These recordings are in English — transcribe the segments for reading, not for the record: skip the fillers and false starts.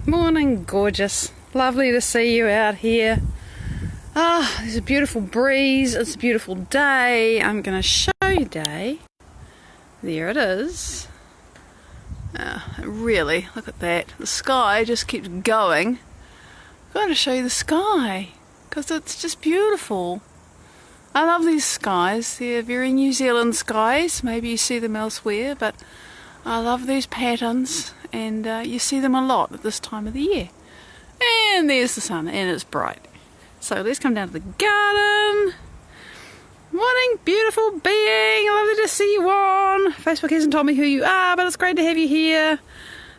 Morning, gorgeous. Lovely to see you out here. There's a beautiful breeze. It's a beautiful day. I'm going to show you day. There it is. Really, look at that. The sky just keeps going. I'm going to show you the sky because it's just beautiful. I love these skies. They're very New Zealand skies. Maybe you see them elsewhere, but I love these patterns, and you see them a lot at this time of the year. And there's the sun, and it's bright. So let's come down to the garden. Morning, beautiful being. Lovely to see you on. Facebook hasn't told me who you are, but it's great to have you here.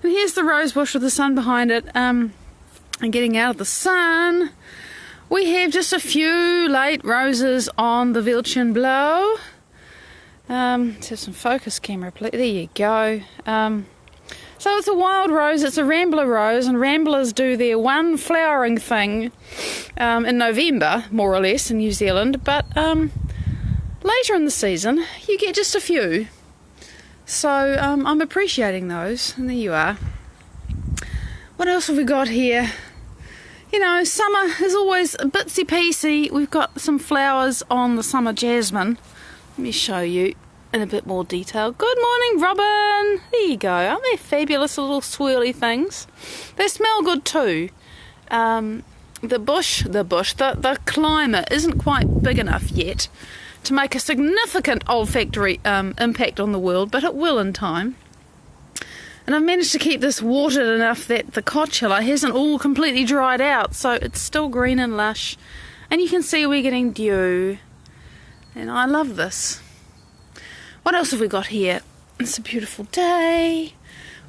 And here's the rose bush with the sun behind it. And getting out of the sun, we have just a few late roses on the Vilchen Blow. Let's have some focus camera, please. There you go. So it's a wild rose, it's a rambler rose, and ramblers do their one flowering thing in November, more or less, in New Zealand, but later in the season, you get just a few. So I'm appreciating those, and there you are. What else have we got here? You know, summer is always a bitsy-piecey. We've got some flowers on the summer jasmine. Let me show you in a bit more detail. Good morning, Robin. There you go. Aren't they fabulous little swirly things? They smell good too. The climate isn't quite big enough yet to make a significant olfactory impact on the world, but it will in time. And I've managed to keep this watered enough that the cochilla hasn't all completely dried out, so it's still green and lush. And you can see we're getting dew. And I love this. What else have we got here? It's a beautiful day.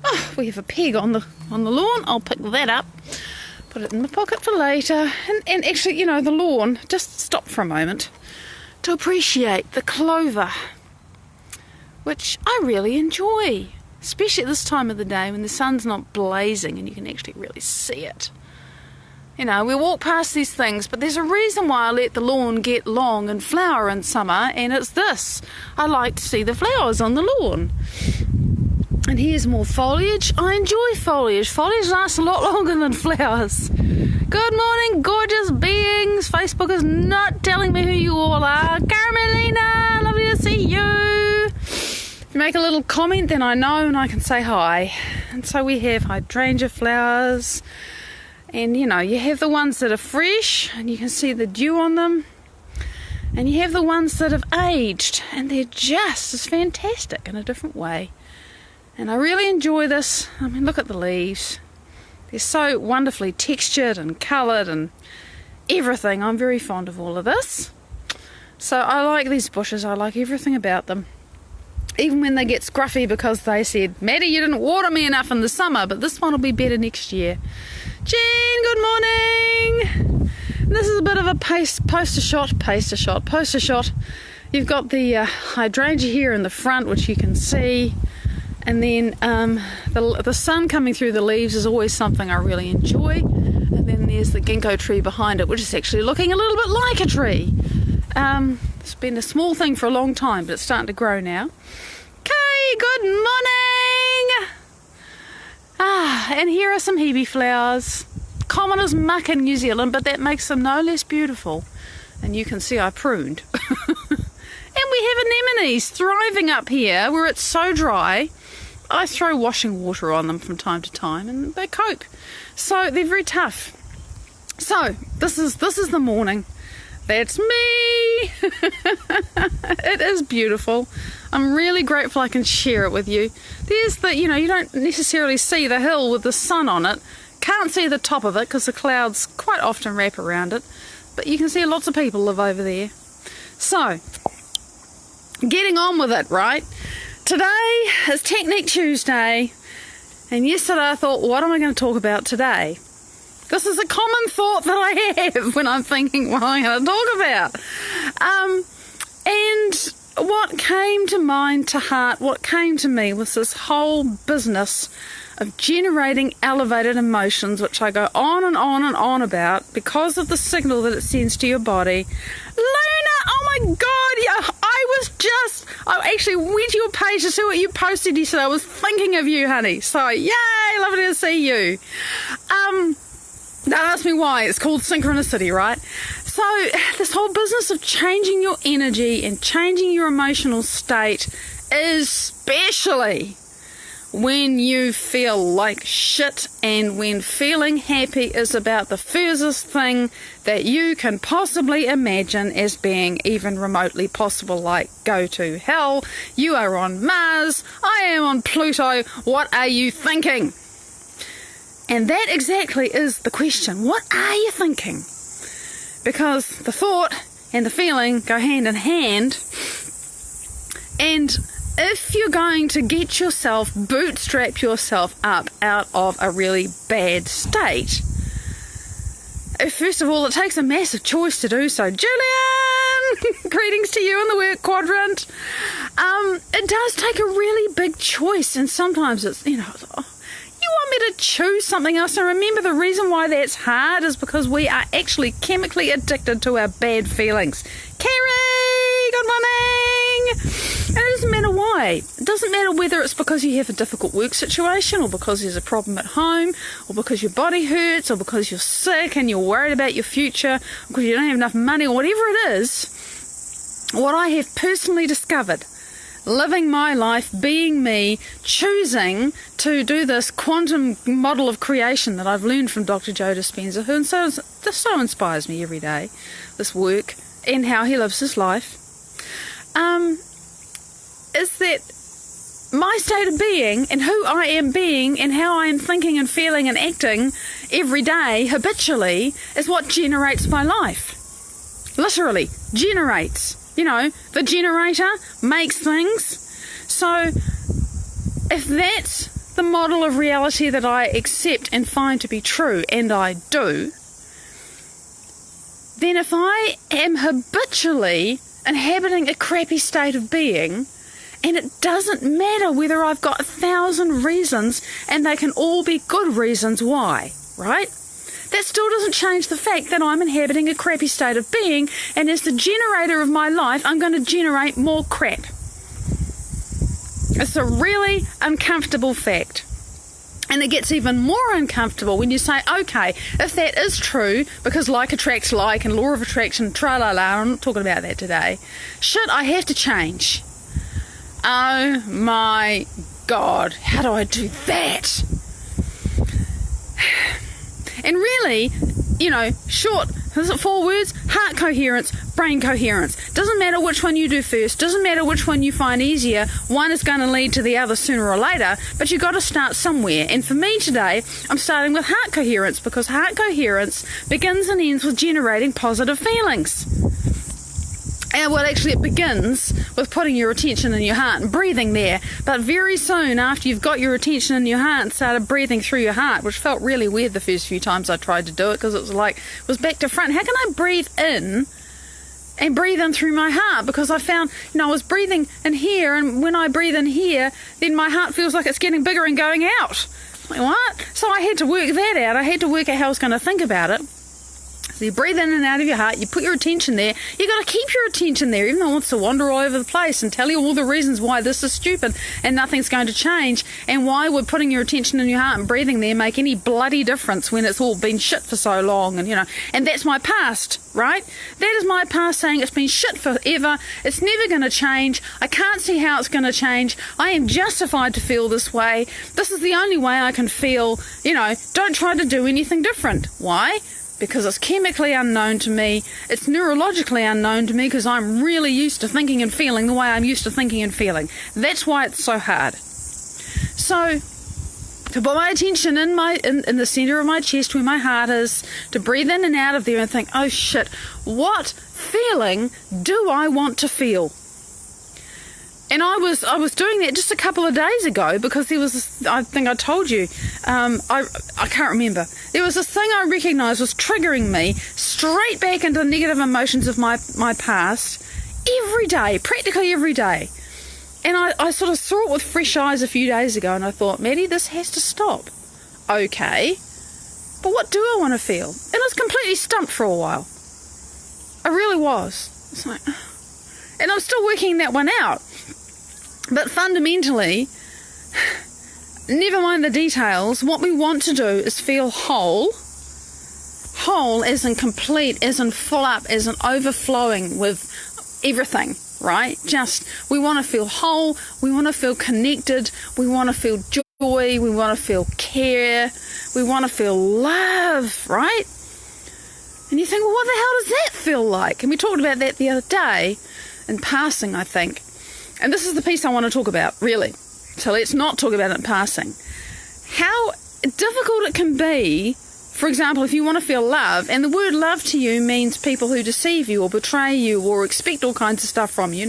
Oh, we have a peg on the lawn. I'll pick that up, put it in my pocket for later. And actually, you know, the lawn, just stop for a moment to appreciate the clover, which I really enjoy, especially at this time of the day when the sun's not blazing and you can actually really see it. You know, we walk past these things, but there's a reason why I let the lawn get long and flower in summer, and it's this. I like to see the flowers on the lawn. And here's more foliage. I enjoy foliage. Foliage lasts a lot longer than flowers. Good morning, gorgeous beings. Facebook is not telling me who you all are. Carmelina, lovely to see you. If you make a little comment, then I know and I can say hi. And so we have hydrangea flowers. And you know, you have the ones that are fresh and you can see the dew on them, and you have the ones that have aged and they're just as fantastic in a different way. And I really enjoy this. I mean, look at the leaves. They're so wonderfully textured and coloured and everything. I'm very fond of all of this. So I like these bushes. I like everything about them. Even when they get scruffy because they said, Maddie, you didn't water me enough in the summer, but this one will be better next year. Jean, good morning. This is a bit of a poster shot. You've got the hydrangea here in the front, which you can see, and then the sun coming through the leaves is always something I really enjoy. And then there's the ginkgo tree behind it, which is actually looking a little bit like a tree. It's been a small thing for a long time, but it's starting to grow now. Okay, good morning. And here are some hebe flowers. Common as muck in New Zealand, but that makes them no less beautiful. And you can see I pruned. And we have anemones thriving up here where it's so dry. I throw washing water on them from time to time and they cope. So they're very tough. So this is the morning. That's me. It is beautiful. I'm really grateful I can share it with you. There's the, you know, you don't necessarily see the hill with the sun on it. Can't see the top of it because the clouds quite often wrap around it. But you can see lots of people live over there. So, getting on with it, right? Today is Technique Tuesday. And yesterday I thought, what am I going to talk about today? This is a common thought that I have when I'm thinking what I'm going to talk about. And what came to mind, to heart, what came to me was this whole business of generating elevated emotions, which I go on and on and on about because of the signal that it sends to your body. Luna, oh my God, yeah, I was I actually went to your page to see what you posted yesterday. I was thinking of you, honey. So, yay, lovely to see you. Don't ask me why. It's called synchronicity, right? So, this whole business of changing your energy and changing your emotional state, especially when you feel like shit and when feeling happy is about the furthest thing that you can possibly imagine as being even remotely possible, like go to hell, you are on Mars, I am on Pluto, what are you thinking? And that exactly is the question. What are you thinking? Because the thought and the feeling go hand in hand, and if you're going to bootstrap yourself up out of a really bad state, first of all, it takes a massive choice to do so. Julian, greetings to you in the work quadrant. It does take a really big choice, and sometimes it's, you want me to choose something else. And remember, the reason why that's hard is because we are actually chemically addicted to our bad feelings. Carrie, good morning. And it doesn't matter why. It doesn't matter whether it's because you have a difficult work situation, or because there's a problem at home, or because your body hurts, or because you're sick and you're worried about your future, or because you don't have enough money, or whatever it is. What I have personally discovered, living my life, being me, choosing to do this quantum model of creation that I've learned from Dr. Joe Dispenza, who so inspires me every day, this work, and how he lives his life, is that my state of being and who I am being and how I am thinking and feeling and acting every day habitually is what generates my life. Literally, generates. The generator makes things. So if that's the model of reality that I accept and find to be true, and I do, then if I am habitually inhabiting a crappy state of being, and it doesn't matter whether I've got 1,000 reasons, and they can all be good reasons why, right? That still doesn't change the fact that I'm inhabiting a crappy state of being, and as the generator of my life, I'm going to generate more crap. It's a really uncomfortable fact. And it gets even more uncomfortable when you say, okay, if that is true, because like attracts like and law of attraction, tra-la-la, I'm not talking about that today, shit, I have to change. Oh my God, how do I do that? And really, short, is it 4 words? Heart coherence, brain coherence. Doesn't matter which one you do first, doesn't matter which one you find easier, one is going to lead to the other sooner or later, but you've got to start somewhere. And for me today, I'm starting with heart coherence, because heart coherence begins and ends with generating positive feelings. And well, actually it begins with putting your attention in your heart and breathing there. But very soon after you've got your attention in your heart and started breathing through your heart, which felt really weird the first few times I tried to do it, because it was back to front. How can I breathe in and breathe in through my heart? Because I found, I was breathing in here, and when I breathe in here, then my heart feels like it's getting bigger and going out. Like, what? So I had to work that out. I had to work out how I was going to think about it. So you breathe in and out of your heart, you put your attention there, you've got to keep your attention there, even though it wants to wander all over the place and tell you all the reasons why this is stupid and nothing's going to change, and why would putting your attention in your heart and breathing there make any bloody difference when it's all been shit for so long, and that's my past, right? That is my past saying it's been shit forever, it's never going to change, I can't see how it's going to change, I am justified to feel this way, this is the only way I can feel, don't try to do anything different. Why? Because it's chemically unknown to me, it's neurologically unknown to me, because I'm really used to thinking and feeling the way I'm used to thinking and feeling. That's why it's so hard. So, to put my attention in the centre of my chest where my heart is, to breathe in and out of there and think, oh shit, what feeling do I want to feel? And I was doing that just a couple of days ago, because there was this, I think I told you, I can't remember. There was this thing I recognised was triggering me straight back into the negative emotions of my past every day, practically every day. And I sort of saw it with fresh eyes a few days ago, and I thought, Maddie, this has to stop. Okay, but what do I want to feel? And I was completely stumped for a while. I really was. It's like... And I'm still working that one out. But fundamentally, never mind the details, what we want to do is feel whole. Whole as in complete, as in full up, as in overflowing with everything, right? We want to feel whole, we want to feel connected, we want to feel joy, we want to feel care, we want to feel love, right? And you think, well, what the hell does that feel like? And we talked about that the other day in passing, I think. And this is the piece I want to talk about, really. So let's not talk about it in passing. How difficult it can be, for example, if you want to feel love, and the word love to you means people who deceive you or betray you or expect all kinds of stuff from you,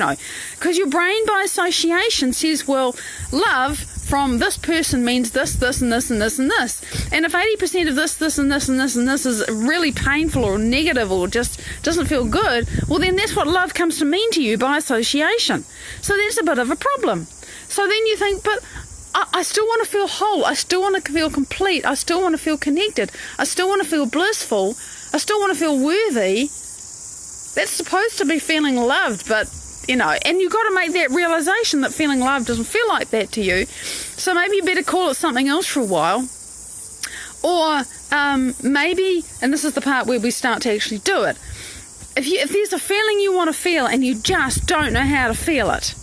because your brain by association says, well, love from this person means this, this, and this, and this, and this. And if 80% of this, this, and this, and this, and this is really painful or negative or just doesn't feel good, well, then that's what love comes to mean to you by association. So that's a bit of a problem. So then you think, but I still want to feel whole. I still want to feel complete. I still want to feel connected. I still want to feel blissful. I still want to feel worthy. That's supposed to be feeling loved, but, and you've got to make that realization that feeling loved doesn't feel like that to you. So maybe you better call it something else for a while. Or maybe, and this is the part where we start to actually do it, if there's a feeling you want to feel and you just don't know how to feel it,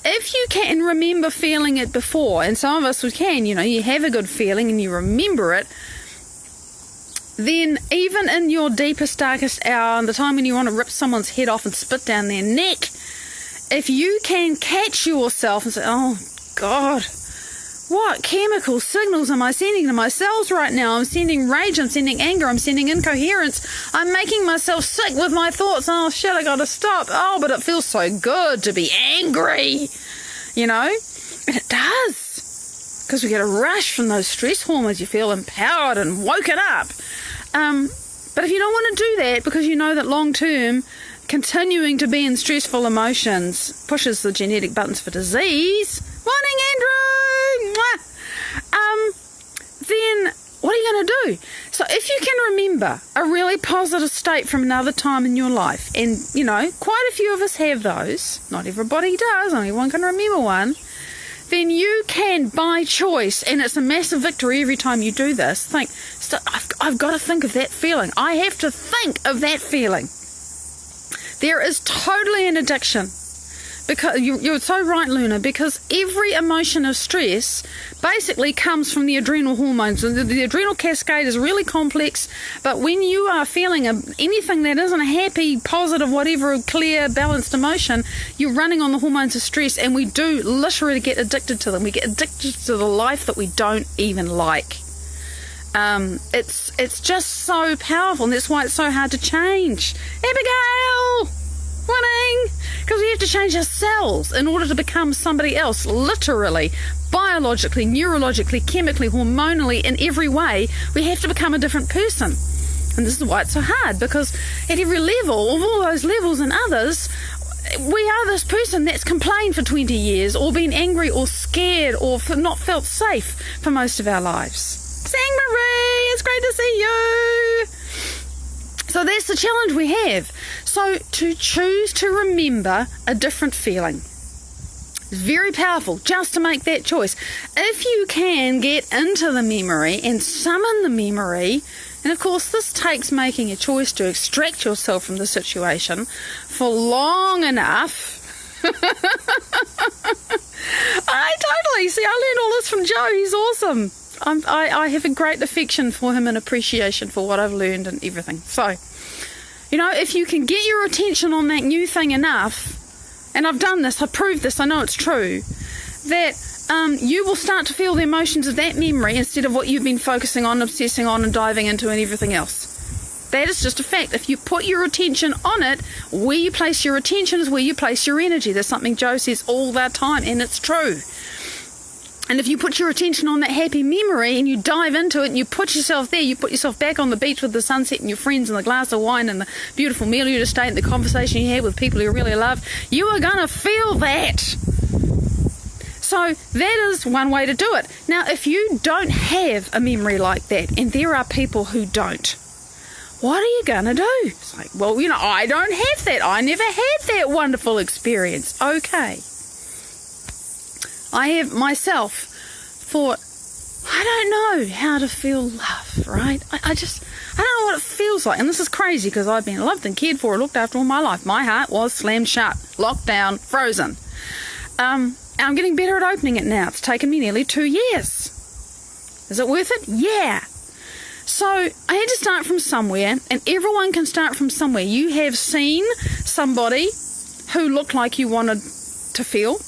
if you can remember feeling it before, and some of us can, you have a good feeling and you remember it, then even in your deepest, darkest hour, and the time when you want to rip someone's head off and spit down their neck, if you can catch yourself and say, oh, God, what chemical signals am I sending to my cells right now? I'm sending rage, I'm sending anger, I'm sending incoherence. I'm making myself sick with my thoughts. Oh, shit, I got to stop. Oh, but it feels so good to be angry, And it does. Because we get a rush from those stress hormones. You feel empowered and woken up. But if you don't want to do that because you know that long term, continuing to be in stressful emotions pushes the genetic buttons for disease. Morning, Andrew! Then what are you going to do? So if you can remember a really positive state from another time in your life, and, quite a few of us have those, not everybody does, only one can remember one, then you can, by choice, and it's a massive victory every time you do this, think, I've got to think of that feeling. I have to think of that feeling. There is totally an addiction. Because you're so right, Luna, because every emotion of stress basically comes from the adrenal hormones. The adrenal cascade is really complex, but when you are feeling anything that isn't a happy, positive, whatever, clear, balanced emotion, you're running on the hormones of stress, and we do literally get addicted to them. We get addicted to the life that we don't even like. It's just so powerful, and that's why it's so hard to change. Abigail! Winning! Because we have to change our cells in order to become somebody else, literally, biologically, neurologically, chemically, hormonally, in every way. We have to become a different person. And this is why it's so hard, because at every level, of all those levels and others, we are this person that's complained for 20 years, or been angry or scared or not felt safe for most of our lives. Sang Marie, it's great to see you! So that's the challenge we have. So to choose to remember a different feeling is very powerful, just to make that choice. If you can get into the memory and summon the memory, and of course this takes making a choice to extract yourself from the situation for long enough. I learned all this from Joe. He's awesome. I have a great affection for him and appreciation for what I've learned and everything. So, if you can get your attention on that new thing enough, and I've done this, I've proved this, I know it's true, that you will start to feel the emotions of that memory instead of what you've been focusing on, obsessing on, and diving into and everything else. That is just a fact. If you put your attention on it, where you place your attention is where you place your energy. There's something Joe says all the time, and it's true. And if you put your attention on that happy memory and you dive into it and you put yourself there, you put yourself back on the beach with the sunset and your friends and the glass of wine and the beautiful meal you just ate and the conversation you had with people you really love, you are going to feel that. So that is one way to do it. Now, if you don't have a memory like that, and there are people who don't, what are you going to do? It's like, well, I don't have that. I never had that wonderful experience. Okay. I have myself thought, I don't know how to feel love, right? I don't know what it feels like. And this is crazy because I've been loved and cared for and looked after all my life. My heart was slammed shut, locked down, frozen. I'm getting better at opening it now. It's taken me nearly 2 years. Is it worth it? Yeah. So I had to start from somewhere, and everyone can start from somewhere. You have seen somebody who looked like you wanted to feel.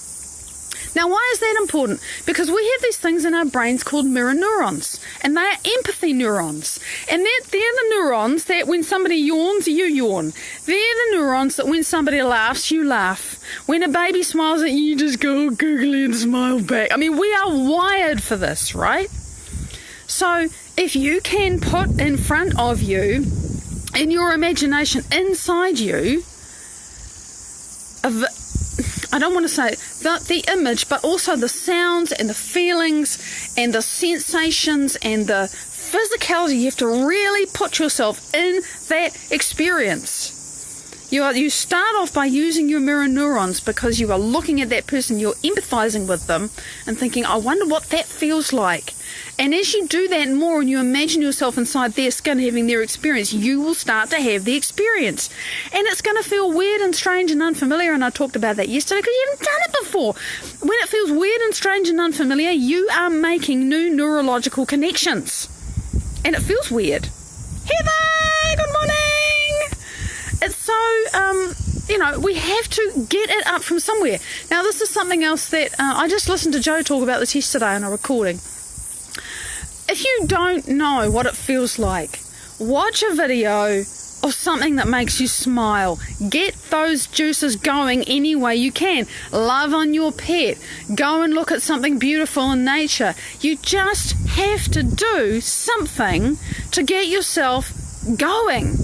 Now, why is that important? Because we have these things in our brains called mirror neurons, and they are empathy neurons. And they're the neurons that when somebody yawns, you yawn. They're the neurons that when somebody laughs, you laugh. When a baby smiles at you, you just go googly and smile back. I mean, we are wired for this, right? So if you can put in front of you, in your imagination, inside you, I don't want to say the image, but also the sounds and the feelings and the sensations and the physicality. You have to really put yourself in that experience. You start off by using your mirror neurons because you are looking at that person, you're empathizing with them and thinking, I wonder what that feels like. And as you do that more and you imagine yourself inside their skin having their experience, you will start to have the experience. And it's going to feel weird and strange and unfamiliar, and I talked about that yesterday because you haven't done it before. When it feels weird and strange and unfamiliar, you are making new neurological connections. And it feels weird. Heather, good morning! It's so, we have to get it up from somewhere. Now, this is something else that I just listened to Joe talk about this yesterday on a recording. If you don't know what it feels like, watch a video of something that makes you smile. Get those juices going any way you can. Love on your pet. Go and look at something beautiful in nature. You just have to do something to get yourself going,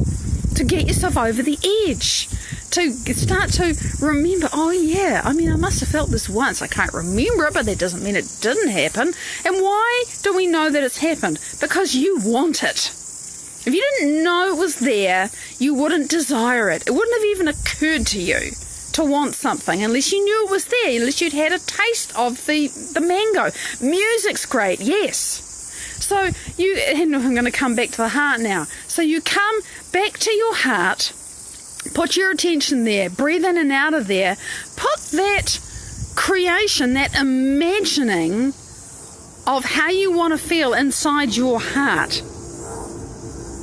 to get yourself over the edge, to start to remember, oh yeah, I must have felt this once. I can't remember it, but that doesn't mean it didn't happen. And why do we know that it's happened? Because you want it. If you didn't know it was there, you wouldn't desire it. It wouldn't have even occurred to you to want something unless you knew it was there, unless you'd had a taste of the mango. Music's great, yes. So and I'm going to come back to the heart now. So you come back to your heart, put your attention there, breathe in and out of there, put that creation, that imagining of how you want to feel inside your heart.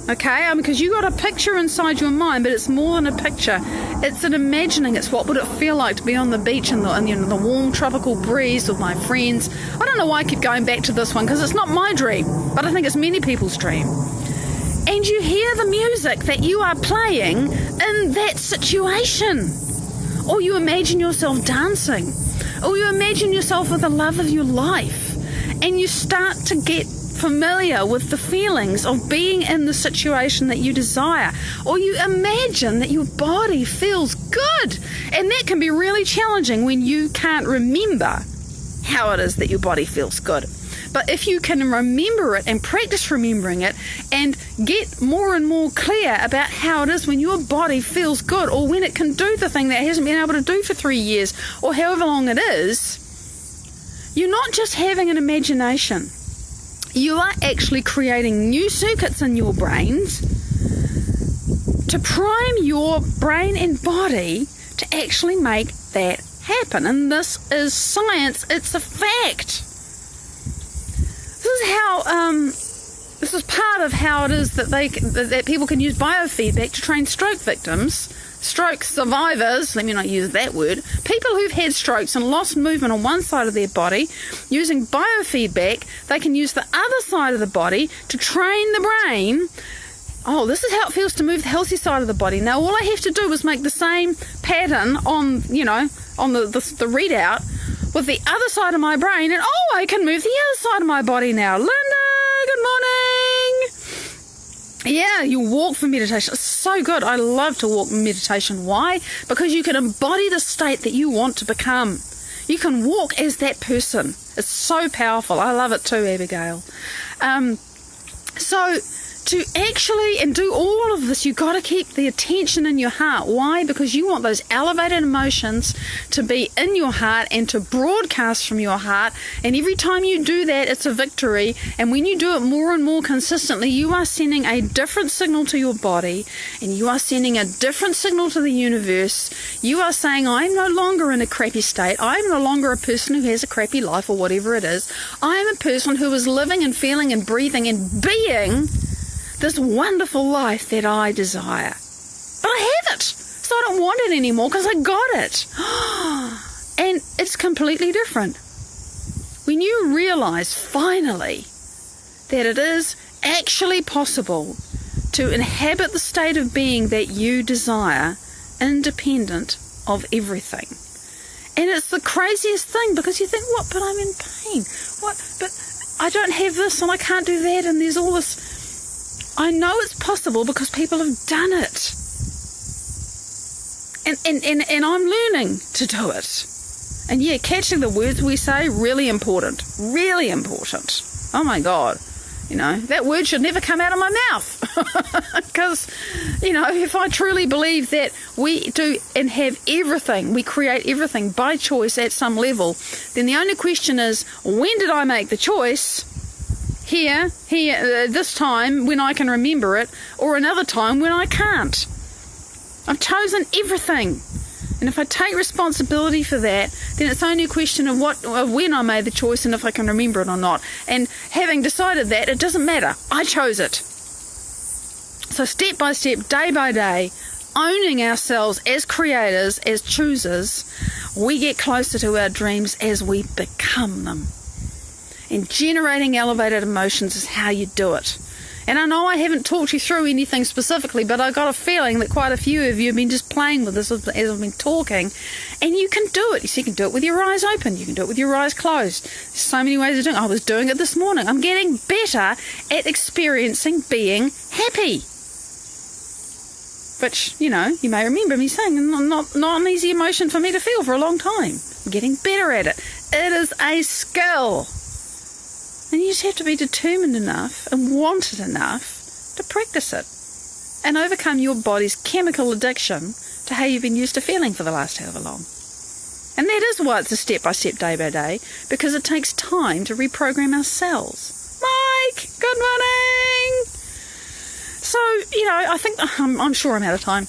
Okay, because you got a picture inside your mind, but it's more than a picture. It's an imagining. It's what would it feel like to be on the beach in the warm tropical breeze with my friends. I don't know why I keep going back to this one, because it's not my dream, but I think it's many people's dream. And you hear the music that you are playing in that situation. Or you imagine yourself dancing. Or you imagine yourself with the love of your life. And you start to get familiar with the feelings of being in the situation that you desire. Or you imagine that your body feels good. And that can be really challenging when you can't remember how it is that your body feels good. But if you can remember it and practice remembering it and get more and more clear about how it is when your body feels good, or when it can do the thing that it hasn't been able to do for 3 years or however long it is, you're not just having an imagination. You are actually creating new circuits in your brains to prime your brain and body to actually make that happen. And this is science. It's a fact. This is part of how it is that people can use biofeedback to train stroke victims, stroke survivors, let me not use that word, people who've had strokes and lost movement on one side of their body. Using biofeedback, they can use the other side of the body to train the brain. Oh, this is how it feels to move the healthy side of the body. Now, all I have to do is make the same pattern on the readout with the other side of my brain, and I can move the other side of my body now. Linda, good morning. Yeah, you walk for meditation. It's so good. I love to walk meditation. Why? Because you can embody the state that you want to become. You can walk as that person. It's so powerful. I love it too, Abigail. So to actually and do all of this, you've got to keep the attention in your heart. Why? Because you want those elevated emotions to be in your heart and to broadcast from your heart. And every time you do that, it's a victory. And when you do it more and more consistently, you are sending a different signal to your body, and you are sending a different signal to the universe. You are saying, I'm no longer in a crappy state. I'm no longer a person who has a crappy life or whatever it is. I am a person who is living and feeling and breathing and being this wonderful life that I desire. But I have it, so I don't want it anymore because I got it. And it's completely different. When you realize finally that it is actually possible to inhabit the state of being that you desire, independent of everything. And it's the craziest thing, because you think, what, but I'm in pain. What, but I don't have this and I can't do that, and there's all this. I know it's possible because people have done it. And I'm learning to do it. And yeah, catching the words we say, really important. Really important. Oh my God. That word should never come out of my mouth. Because, if I truly believe that we do and have everything, we create everything by choice at some level, then the only question is, when did I make the choice? Here, this time when I can remember it, or another time when I can't. I've chosen everything. And if I take responsibility for that, then it's only a question of when I made the choice and if I can remember it or not. And having decided that, it doesn't matter. I chose it. So step by step, day by day, owning ourselves as creators, as choosers, we get closer to our dreams as we become them. And generating elevated emotions is how you do it. And I know I haven't talked you through anything specifically, but I got a feeling that quite a few of you have been just playing with this as I've been talking. And you can do it. You can do it with your eyes open. You can do it with your eyes closed. There's so many ways of doing it. I was doing it this morning. I'm getting better at experiencing being happy. Which, you may remember me saying, not an easy emotion for me to feel for a long time. I'm getting better at it. It is a skill. And you just have to be determined enough and want it enough to practice it and overcome your body's chemical addiction to how you've been used to feeling for the last however long. And that is why it's a step-by-step, day-by-day, because it takes time to reprogram our cells. Mike, good morning! So, I think, I'm sure I'm out of time.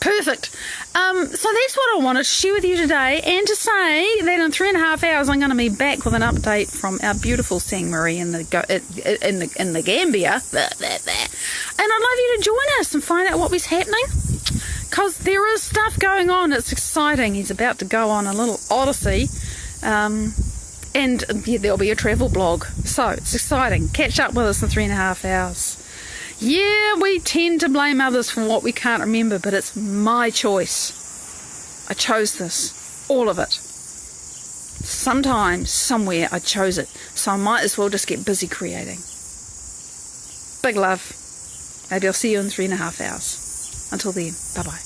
Perfect. So that's what I wanted to share with you today, and to say that in 3.5 hours I'm going to be back with an update from our beautiful Sang Marie in the Gambia. And I'd love you to join us and find out what was happening, because there is stuff going on. It's exciting. He's about to go on a little odyssey, and there'll be a travel blog. So it's exciting. Catch up with us in 3.5 hours. Yeah, we tend to blame others for what we can't remember, but it's my choice. I chose this. All of it. Sometime, somewhere, I chose it. So I might as well just get busy creating. Big love. Maybe I'll see you in 3.5 hours. Until then, bye-bye.